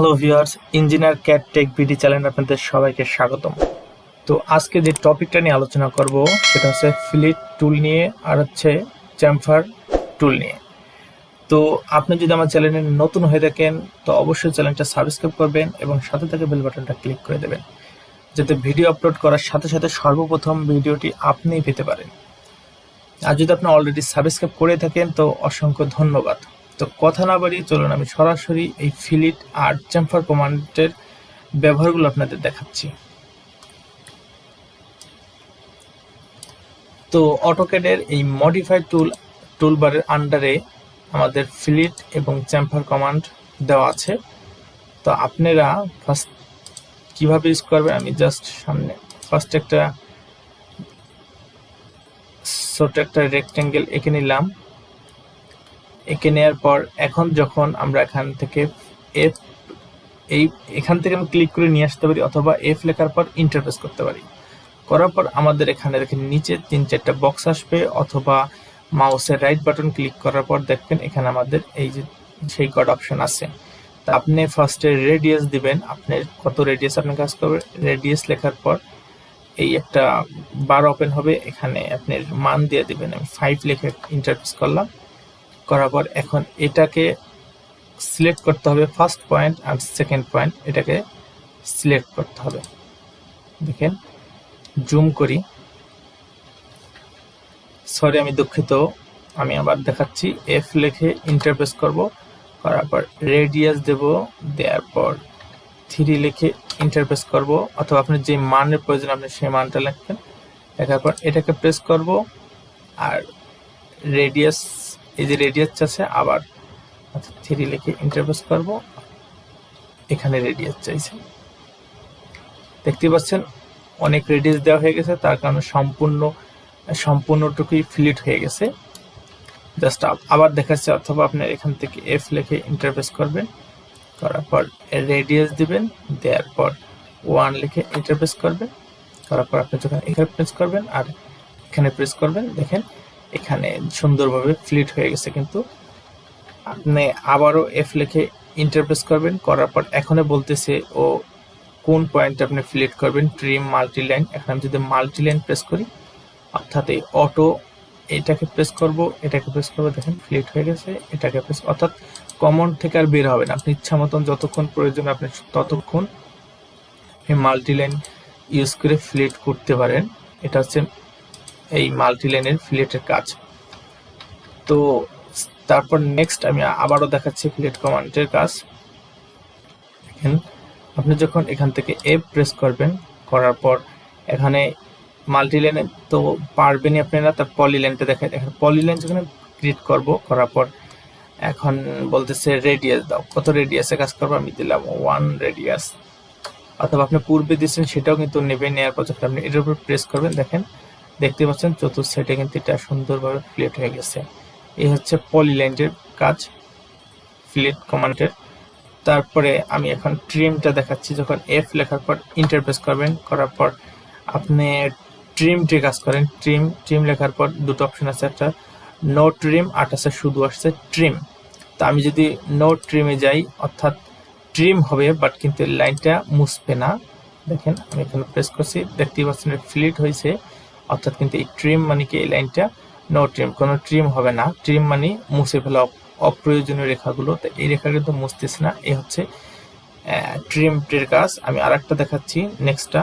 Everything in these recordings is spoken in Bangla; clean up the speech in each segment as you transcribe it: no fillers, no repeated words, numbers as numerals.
Hello viewers, engineer cat tech BD চ্যানেলে আপনাদের সবাইকে স্বাগতম। তো আজকে যে টপিকটা নিয়ে আলোচনা করব সেটা হচ্ছে ফ্লিট টুল নিয়ে আর হচ্ছে চ্যামফার টুল নিয়ে। তো আপনি যদি আমার চ্যানেলে নতুন হয়ে থাকেন তো অবশ্যই চ্যানেলটা সাবস্ক্রাইব করবেন এবং সাথে থাকা বেল বাটনটা ক্লিক করে দেবেন, যাতে ভিডিও আপলোড করার সাথে সাথে সর্বপ্রথম ভিডিওটি আপনিই পেতে পারেন। আর যদি আপনি অলরেডি সাবস্ক্রাইব করে থাকেন তো অসংখ্য ধন্যবাদ। তো কথা না বাড়িয়ে চলুন আমি সরাসরি এই ফ্লিট আর চ্যামফার কমান্ডের ব্যবহারগুলো আপনাদের দেখাচ্ছি। তো অটোক্যাডের এই মডিফাই টুলবারের আন্ডারে আমাদের ফ্লিট এবং চ্যামফার কমান্ড দেওয়া আছে। তো আপনারা ফার্স্ট কিভাবে ইউজ করবেন আমি জাস্ট সামনে ফার্স্ট একটা ছোট একটা রেক্টেঙ্গেল এঁকে নিলাম। এঁকে নেওয়ার পর এখন যখন আমরা এখান থেকে এখান থেকে আমি ক্লিক করে নিয়ে আসতে পারি অথবা এফ লেখার পর ইন্টারপ্রেস করতে পারি। করার পর আমাদের এখানে দেখেন নিচে 3-4টা বক্স আসবে, অথবা মাউসের রাইট বাটন ক্লিক করার পর দেখবেন এখানে আমাদের এই যে সেই কড অপশন আছে। তা আপনি ফার্স্টে রেডিয়াস দিবেন, আপনার কত রেডিয়াস আপনি কাজ করবেন। রেডিয়াস লেখার পর এই একটা বার ওপেন হবে, এখানে আপনার মান দিয়ে দিবেন। আমি 5 লিখে ইন্টারপ্রেস করলাম। করার পর এখন এটাকে সিলেক্ট করতে হবে, ফার্স্ট পয়েন্ট আর সেকেন্ড পয়েন্ট এটাকে সিলেক্ট করতে হবে। দেখেন জুম করি, সরি আমি দুঃখিত, আমি আবার দেখাচ্ছি। এফ লিখে ইন্টারপ্রেস করব, করার পর রেডিয়াস দেব, দেওয়ার পর 3 লিখে ইন্টারপ্রেস করব, অথবা আপনার যে মানের প্রয়োজন আপনি সেই মানটা লিখবেন। লেখার পর এটাকে প্রেস করব, আর রেডিয়াস এই যে রেডিয়াস চাইছে আবার 3 লিখে ইন্টারপ্রেস করব, এখানে রেডিয়াস চাইছে। দেখতে পাচ্ছেন অনেক রেডিয়াস দেওয়া হয়ে গেছে, তার কারণে সম্পূর্ণটুকুই ফ্লিট হয়ে গেছে। জাস্ট আবার দেখাচ্ছে, অথবা আপনি এখান থেকে এফ লিখে ইন্টারপ্রেস করবেন, করার পর রেডিয়াস দিবেন, দেওয়ার পর 1 লিখে ইন্টারপ্রেস করবেন। করার পর আপনি যখন এখানে প্রেস করবেন আর এখানে প্রেস করবেন, দেখেন এখানে সুন্দরভাবে ফ্লিট হয়ে গেছে। কিন্তু আপনি আবারও এফ লিখে ইন্টারপ্রেস করবেন, করার পর এখানে বলতেছে ও কোন পয়েন্টে আপনি ফ্লিট করবেন, ট্রিম মাল্টি লাইন। এখন আমি যদি মাল্টি লাইন প্রেস করি, অর্থাৎ এই অটো এটাকে প্রেস করব, এটাকে প্রেস করবো, দেখেন ফ্লিট হয়ে গেছে। এটাকে প্রেস, অর্থাৎ কমন থেকে আর বের হবে না, আপনি ইচ্ছা মতন যতক্ষণ প্রয়োজন আপনি ততক্ষণ এই মাল্টি লাইন ইউজ করে ফ্লিট করতে পারেন। এটা হচ্ছে এই মাল্টি লাইনের ফ্লিটের কাজ। তো তারপর নেক্সট আমি আবারও দেখাচ্ছি ফ্লিট কমান্ডের কাজ। দেখেন আপনি যখন এখান থেকে এফ প্রেস করবেন, করার পর এখানে মাল্টি লাইনে তো পারবেনই আপনারা, তার পলিলাইনটা দেখায়। এখন পলিলাইন যেখানে ক্রিয়েট করব, করার পর এখন বলতেছে রেডিয়াস দাও, কত রেডিয়াসে কাজ করবো। আমি দিলাম 1 রেডিয়াস, অথবা আপনি পূর্বে দিচ্ছেন সেটাও কিন্তু নেবেন। নেওয়ার পর যখন আপনি এটার উপর প্রেস করবেন, দেখেন দেখতে পাচ্ছেন চতুর্থ সাইডে কিন্তু এটা সুন্দরভাবে ফ্লিট হয়ে গেছে। এই হচ্ছে পলিলাইনের কাজ ফ্লিট কমান্ডের। তারপরে আমি এখন ট্রিমটা দেখাচ্ছি। যখন এফ লেখার পর ইন্টারপ্রেস করবেন, করার পর আপনি ট্রিমটি কাজ করেন। ট্রিম লেখার পর দুটো অপশন আছে, একটা নো ট্রিম আর আছে শুধু আসছে ট্রিম। তো আমি যদি নো ট্রিমে যাই, অর্থাৎ ট্রিম হবে বাট কিন্তু লাইনটা মুছবে না। দেখেন আমি এখানে প্রেস করছি, দেখতেই পাচ্ছেন ফ্লিট হয়েছে, অর্থাৎ কিন্তু এই ট্রিম মানে কি এই লাইনটা নো ট্রিম, কোনো ট্রিম হবে না। ট্রিম মানে মুছে ফেলা অপ্রয়োজনীয় রেখাগুলো, তো এই রেখা কিন্তু মুছতেছে না। এই হচ্ছে ট্রিমটির কাজ। আমি আর একটা দেখাচ্ছি, নেক্সটটা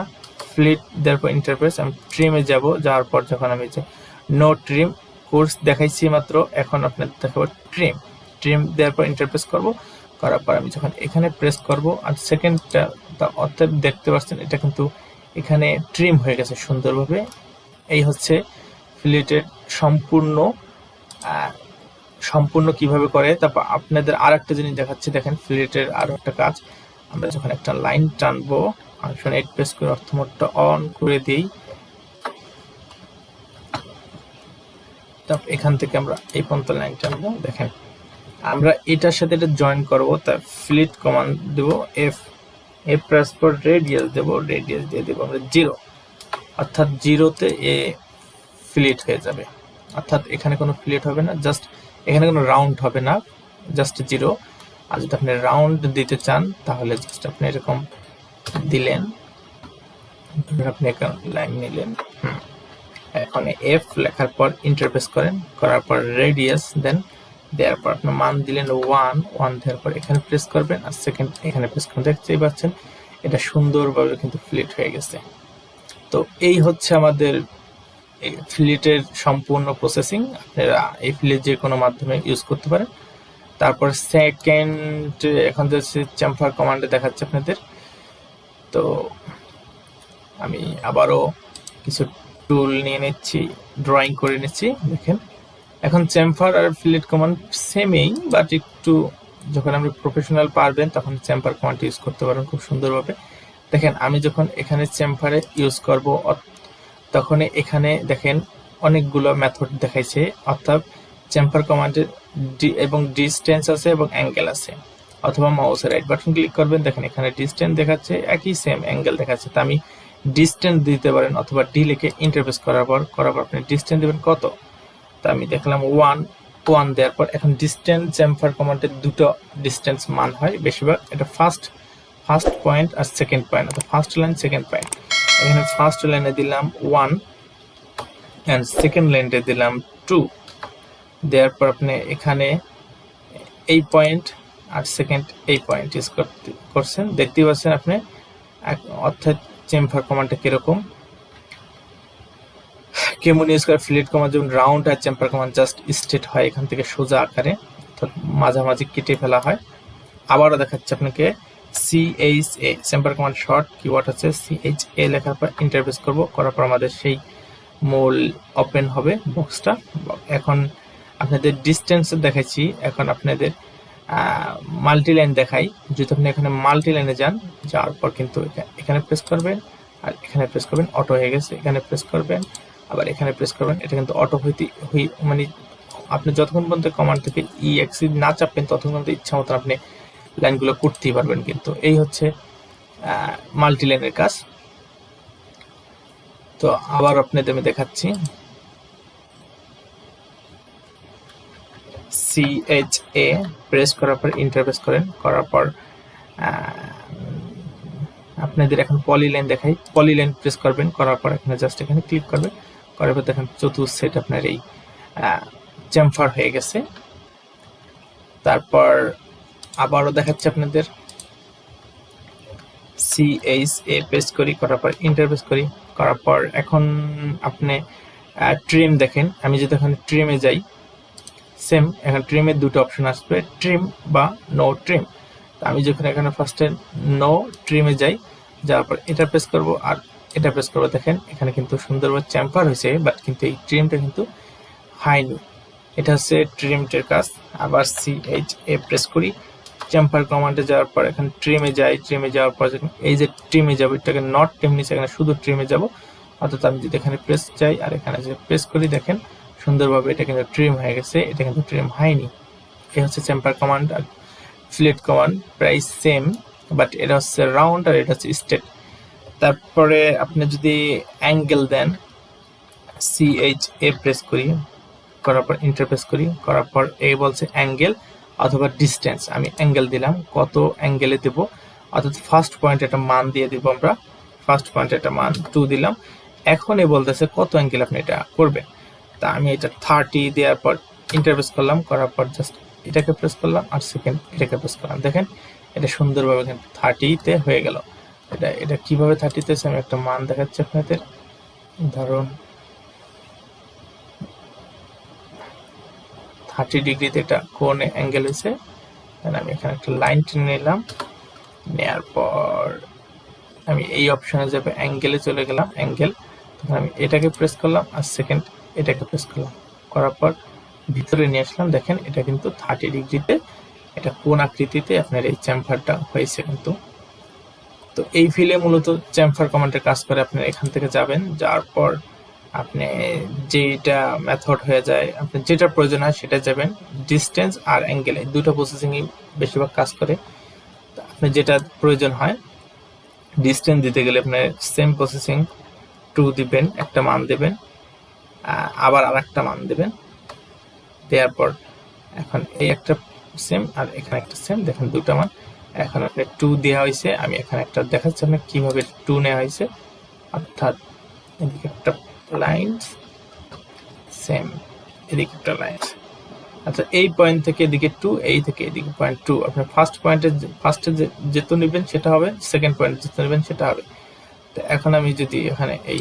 ফ্লিট দেওয়ার পর ইন্টারপ্রেস, আমি ট্রিমে যাব, যাওয়ার পর যখন আমি যে নো ট্রিম কোর্স দেখাইছি মাত্র, এখন আপনার দেখাবো ট্রিম দেওয়ার পর ইন্টারপ্রেস করব, করার পর আমি যখন এখানে প্রেস করব আর সেকেন্ডটা অর্থাৎ দেখতে পাচ্ছেন এটা কিন্তু এখানে ট্রিম হয়ে গেছে সুন্দরভাবে। এই হচ্ছে ফ্লিটের সম্পূর্ণ কিভাবে করে। তারপর আপনাদের আর একটা জিনিস দেখাচ্ছি, দেখেন ফ্লিটের আরো একটা কাজ। আমরা যখন একটা লাইন টানবো, অপশন 8 প্রেস করে অর্থ মোডটা অন করে দিই, তারপর এখান থেকে আমরা এই পর্যন্ত লাইন টানবো। দেখেন আমরা এটার সাথে এটা জয়েন করবো, তাই ফ্লিট কমান্ড দেবো, এফ প্রেস করে রেডিয়াস দেবো, রেডিয়াস দিয়ে দেবো আমরা 0, অর্থাৎ 0-তে এ ফ্লিট হয়ে যাবে। অর্থাৎ এখানে কোনো ফ্লিট হবে না, জাস্ট এখানে কোনো রাউন্ড হবে না, জাস্ট 0। আর যদি আপনি রাউন্ড দিতে চান তাহলে জাস্ট আপনি এরকম দিলেন, আপনি একটা লাইন নিলেন, এখন এফ লেখার পর ইন্টারপ্রেস করেন, করার পর রেডিয়াস দেন, দেওয়ার পর আপনার মান দিলেন 1 দেওয়ার পর এখানে প্রেস করবেন আর সেকেন্ড এখানে প্রেস করবেন। দেখতেই পাচ্ছেন এটা সুন্দরভাবে কিন্তু ফ্লিট হয়ে গেছে। তো এই হচ্ছে আমাদের ফ্লিটের সম্পূর্ণ প্রসেসিং। আপনারা এই ফ্লিট যে কোনো মাধ্যমে ইউজ করতে পারেন। তারপর সেকেন্ড এখন যে চেম্ফার কমান্ডে দেখাচ্ছে আপনাদের। তো আমি আবারও কিছু টুল নিয়ে নিচ্ছি, ড্রয়িং করে নিচ্ছি। দেখেন এখন চেম্ফার আর ফ্লিট কমান্ড সেমই, বাট একটু যখন আপনি প্রফেশনাল পারবেন তখন চেম্ফার কমান্ড ইউজ করতে পারেন খুব সুন্দরভাবে। দেখেন আমি যখন এখানে চেম্ফারে ইউজ করব তখন এখানে দেখেন অনেকগুলো মেথড দেখাইছে, অর্থাৎ চেম্ফার কমান্ডের এবং ডিস্টেন্স আছে এবং অ্যাঙ্গেল আছে। অথবা মাউসের রাইট বাটন ক্লিক করবেন, দেখেন এখানে ডিস্টেন্স দেখাচ্ছে, একই সেম অ্যাঙ্গেল দেখাচ্ছে। তা আমি ডিস্টেন্স দিতে পারেন অথবা ডি লিখে ইন্টারফেস করার পর আপনি ডিস্টেন্স দেবেন কত। তা আমি দেখলাম 1 দেওয়ার পর এখন ডিস্টেন্স চেম্ফার কমান্ডের দুটো ডিস্টেন্স মান হয় বেশিরভাগ। এটা ফার্স্ট পয়েন্ট আর সেকেন্ড পয়েন্ট, অর্থাৎ ফার্স্ট লাইন সেকেন্ড পয়েন্ট। এখানে ফার্স্ট লাইনে দিলাম 1 অ্যান্ড সেকেন্ড লাইনে দিলাম 2 দেওয়ার পর আপনি এখানে এই পয়েন্ট আর সেকেন্ড এই পয়েন্ট ইউজ করছেন, দেখতেই পাচ্ছেন আপনি। অর্থাৎ চেম্ফার কমান্ডটা কিরকম কেমন ইউজ করে। ফ্লিট কমান্ড যেমন রাউন্ড আর চেম্ফার কমান্ড জাস্ট স্ট্রেট হয় এখান থেকে সোজা আকারে, অর্থাৎ মাঝামাঝি কেটে ফেলা হয়। আবারও দেখাচ্ছে আপনাকে CHA chamfer command short keyword আছে, CHA লেখার পর ইন্টারফেস করব, করার পর আমাদের সেই মূল ওপেন হবে বক্সটা। এখন আপনাদের ডিস্টেন্স দেখাচ্ছি, এখন আপনাদের মাল্টি লাইন দেখাই। যদি আপনি এখানে মাল্টি লাইনে যান, যাওয়ার পর কিন্তু এখানে প্রেস করবেন আর এখানে প্রেস করবেন, অটো হয়ে গেছে। এখানে প্রেস করবেন আবার এখানে প্রেস করবেন, এটা কিন্তু অটো মানে আপনি যতক্ষণ পর্যন্ত কমান্ড থেকে EXE না চাপবেন ততক্ষণ পর্যন্ত ইচ্ছা মতো আপনি লাইনগুলো করতেই পারবেন। কিন্তু এই হচ্ছে মাল্টি লাইনের কাজ। তো আবার আপনাদের আমি দেখাচ্ছি CHA প্রেস করার পর ইন্টারপ্রেস করেন, করার পর আপনাদের এখন পলিলাইন দেখাই। পলিলাইন প্রেস করবেন, করার পর এখানে জাস্ট এখানে ক্লিক করবেন, করার পর দেখেন চতুর্থ সেট আপনার এই চেম্ফার হয়ে গেছে। তারপর আবারও দেখাচ্ছে আপনাদের CHA প্রেস করি, করার পর ইন্টারপ্রেস করি, করার পর এখন আপনি ট্রিম দেখেন। আমি যদি এখানে ট্রিমে যাই, সেম এখন ট্রিমের দুটো অপশন আসবে, ট্রিম বা নো ট্রিম। আমি যখন এখানে ফার্স্টে নো ট্রিমে যাই, যাওয়ার পর এটা প্রেস করব আর এটা প্রেস করবো, দেখেন এখানে কিন্তু সুন্দরভাবে চেম্পার হয়েছে, বাট কিন্তু এই ট্রিমটা কিন্তু হয়নি। এটা হচ্ছে ট্রিমটের কাজ। আবার CHA প্রেস করি, চেম্পার কমান্ডে যাওয়ার পর এখানে ট্রিমে যাই, ট্রিমে যাওয়ার পর এই যে ট্রিমে যাবো, এটাকে নট ট্রিম নিচে, এখানে শুধু ট্রিমে যাব। অর্থাৎ আমি যদি এখানে প্রেস যাই আর এখানে যে প্রেস করি, দেখেন সুন্দরভাবে এটা কিন্তু ট্রিম হয়ে গেছে, এটা কিন্তু ট্রিম হয়নি। এই হচ্ছে চেম্পার কমান্ড। আর ফ্লিট কমান্ড প্রায় সেম, বাট এটা হচ্ছে রাউন্ড আর এটা হচ্ছে স্ট্রেট। তারপরে আপনি যদি অ্যাঙ্গেল দেন, CHA প্রেস করি, করার পর ইন্টারপ্রেস করি, করার পর এই বলছে অ্যাঙ্গেল অথবা ডিস্টেন্স। আমি অ্যাঙ্গেল দিলাম, কত অ্যাঙ্গেলে দেব, অর্থাৎ ফার্স্ট পয়েন্ট একটা মান দিয়ে দিব আমরা। ফার্স্ট পয়েন্ট একটা মান 2 দিলাম। এখন এ বলতেছে কত অ্যাঙ্গেল আপনি এটা করবেন। তা আমি এটা 30 দেওয়ার পর ইন্টারপ্রেস করলাম, করার পর জাস্ট এটাকে প্রেস করলাম আর সেকেন্ড এটাকে প্রেস করলাম। দেখেন এটা সুন্দরভাবে 30-তে হয়ে গেল। এটা কিভাবে 30-তে আমি একটা মান দেখাচ্ছি আপনাদের। ধরুন 30 ডিগ্রিতে এটা কোন অ্যাঙ্গেল হয়েছে, আমি এখানে একটা লাইন টেনে নিলাম, নেওয়ার পর আমি এই অপশনে যাবে, অ্যাঙ্গেলে চলে গেলাম, অ্যাঙ্গেল। তখন আমি এটাকে প্রেস করলাম আর সেকেন্ড এটাকে প্রেস করলাম, করার পর ভিতরে নিয়ে আসলাম। দেখেন এটা কিন্তু 30 ডিগ্রিতে এটা কোন আকৃতিতে আপনার এই চেম্ফারটা হয়েছে কিন্তু। তো এই ফিলে মূলত চেম্ফার কমান্ডের কাজ করে। আপনি এখান থেকে যাবেন, যাওয়ার পর আপনি যেটা মেথড হয়ে যায়, আপনি যেটা প্রয়োজন হয় সেটা যাবেন। ডিস্টেন্স আর অ্যাঙ্গেল এই দুটো প্রসেসিংই বেশিরভাগ কাজ করে। আপনি যেটা প্রয়োজন হয়, ডিস্টেন্স দিতে গেলে আপনি সেম প্রসেসিং 2 দিবেন, একটা মান দেবেন, আবার আর একটা মান দেবেন, দেওয়ার পর এখন এই একটা সেম, আর এখানে একটা সেম। দেখেন দুটো মান এখন আপনি 2 দেওয়া হয়েছে। আমি এখানে একটা দেখাচ্ছি আপনার কিভাবে 2 নেওয়া হয়েছে, অর্থাৎ এদিকে একটা লাইন সেম, এদিকে একটা লাইন। আচ্ছা, এই পয়েন্ট থেকে এদিকে 2, এই থেকে এদিকে পয়েন্ট 2। আপনি ফার্স্টে যেহেতু নেবেন সেটা হবে, সেকেন্ড পয়েন্ট যেহেতু নেবেন সেটা হবে। তো এখন আমি যদি এখানে এই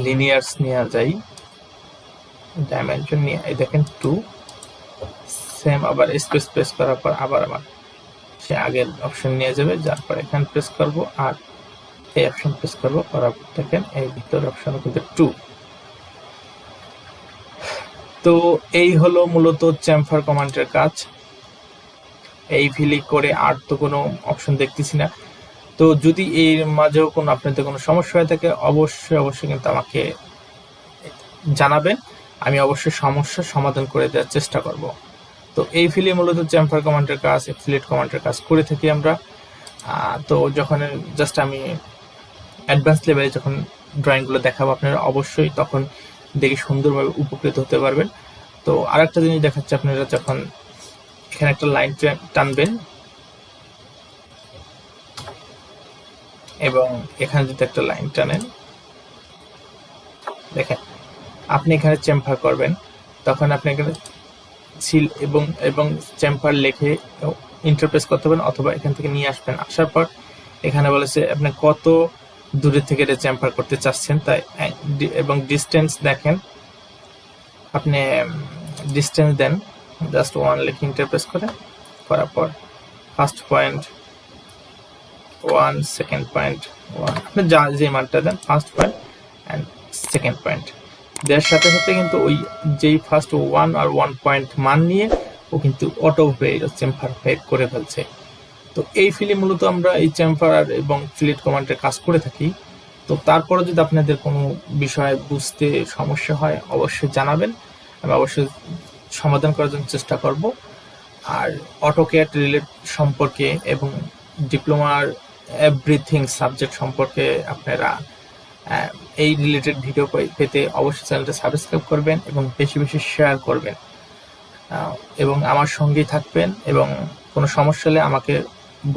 লিনিয়ার্স নিয়ে যাই, ডাইমেনশন নিয়ে, এই দেখেন 2 সেম, আবার স্পেস প্রেস করার পর আবার আমার সে আগের অপশন নিয়ে যাবে, যার পর এখানে প্রেস করব আর এই অপশন প্রেস করব, করার পর দেখেন এই ভিতর অপশন কিন্তু 2। তো এই হলো মূলত চেমফার কমান্ডের কাজ। এই ফিলি করে আর তো কোনো অপশন দেখতেছি না। তো যদি এর মাঝেও কোনো আপনাদের কোনো সমস্যা হয়ে থাকে অবশ্যই কিন্তু আমাকে জানাবেন, আমি অবশ্যই সমস্যার সমাধান করে দেওয়ার চেষ্টা করব। তো এই ফিলে মূলত চেমফার কমান্ডের কাজ, এফিলিয়েট কমান্ডের কাজ করে থাকি আমরা। তো যখন জাস্ট আমি অ্যাডভান্স লেভেলে যখন ড্রয়িংগুলো দেখাবো আপনারা অবশ্যই তখন দেখে সুন্দরভাবে উপকৃত হতে পারবেন। তো আরেকটা জিনিস দেখাচ্ছে, আপনারা যখন এখানে একটা লাইন টানবেন এবং এখানে যদি একটা লাইন টানেন, দেখেন আপনি এখানে চেমফার করবেন, তখন আপনি এখানে সিল এবং চেমফার লিখে ইন্টারপ্রেস করতে পারেন, অথবা এখান থেকে নিয়ে আসবেন। আসার পর এখানে বলেছে আপনি কত দূরে থেকে এটা চেমফার করতে চাচ্ছেন, তাই এবং ডিস্টেন্স দেখেন, আপনি ডিস্টেন্স দেন, জাস্ট 1 লিখে ইন্টারপ্রেস করার পর ফার্স্ট পয়েন্ট 1, সেকেন্ড পয়েন্ট 1, আপনি যে মানটা দেন first point and second point দেওয়ার সাথে সাথে কিন্তু ওই যেই ফার্স্ট 1 আর 1 পয়েন্ট মান নিয়ে ও কিন্তু অটো চেমফার করে ফেলছে। তো এই ফিলে মূলত আমরা এই চেমফার এবং ফিলেট কমান্ডের কাজ করে থাকি। তো তারপরে যদি আপনাদের কোনো বিষয় বুঝতে সমস্যা হয় অবশ্যই জানাবেন, আমি অবশ্যই সমাধান করার জন্য চেষ্টা করব। আর অটোক্যাড রিলেট সম্পর্কে এবং ডিপ্লোমার এভরিথিং সাবজেক্ট সম্পর্কে আপনারা এই রিলেটেড ভিডিও পেতে অবশ্যই চ্যানেলটা সাবস্ক্রাইব করবেন এবং বেশি বেশি শেয়ার করবেন এবং আমার সঙ্গেই থাকবেন, এবং কোনো সমস্যা হলে আমাকে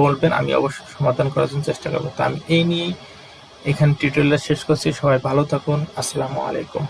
বলবেন, আমি অবশ্যই সমাধান করার জন্য চেষ্টা করবো। তো আমি এই নিয়েই এখানে টিউটোরিয়ালটা শেষ করছি। সবাই ভালো থাকুন। আসসালামু আলাইকুম।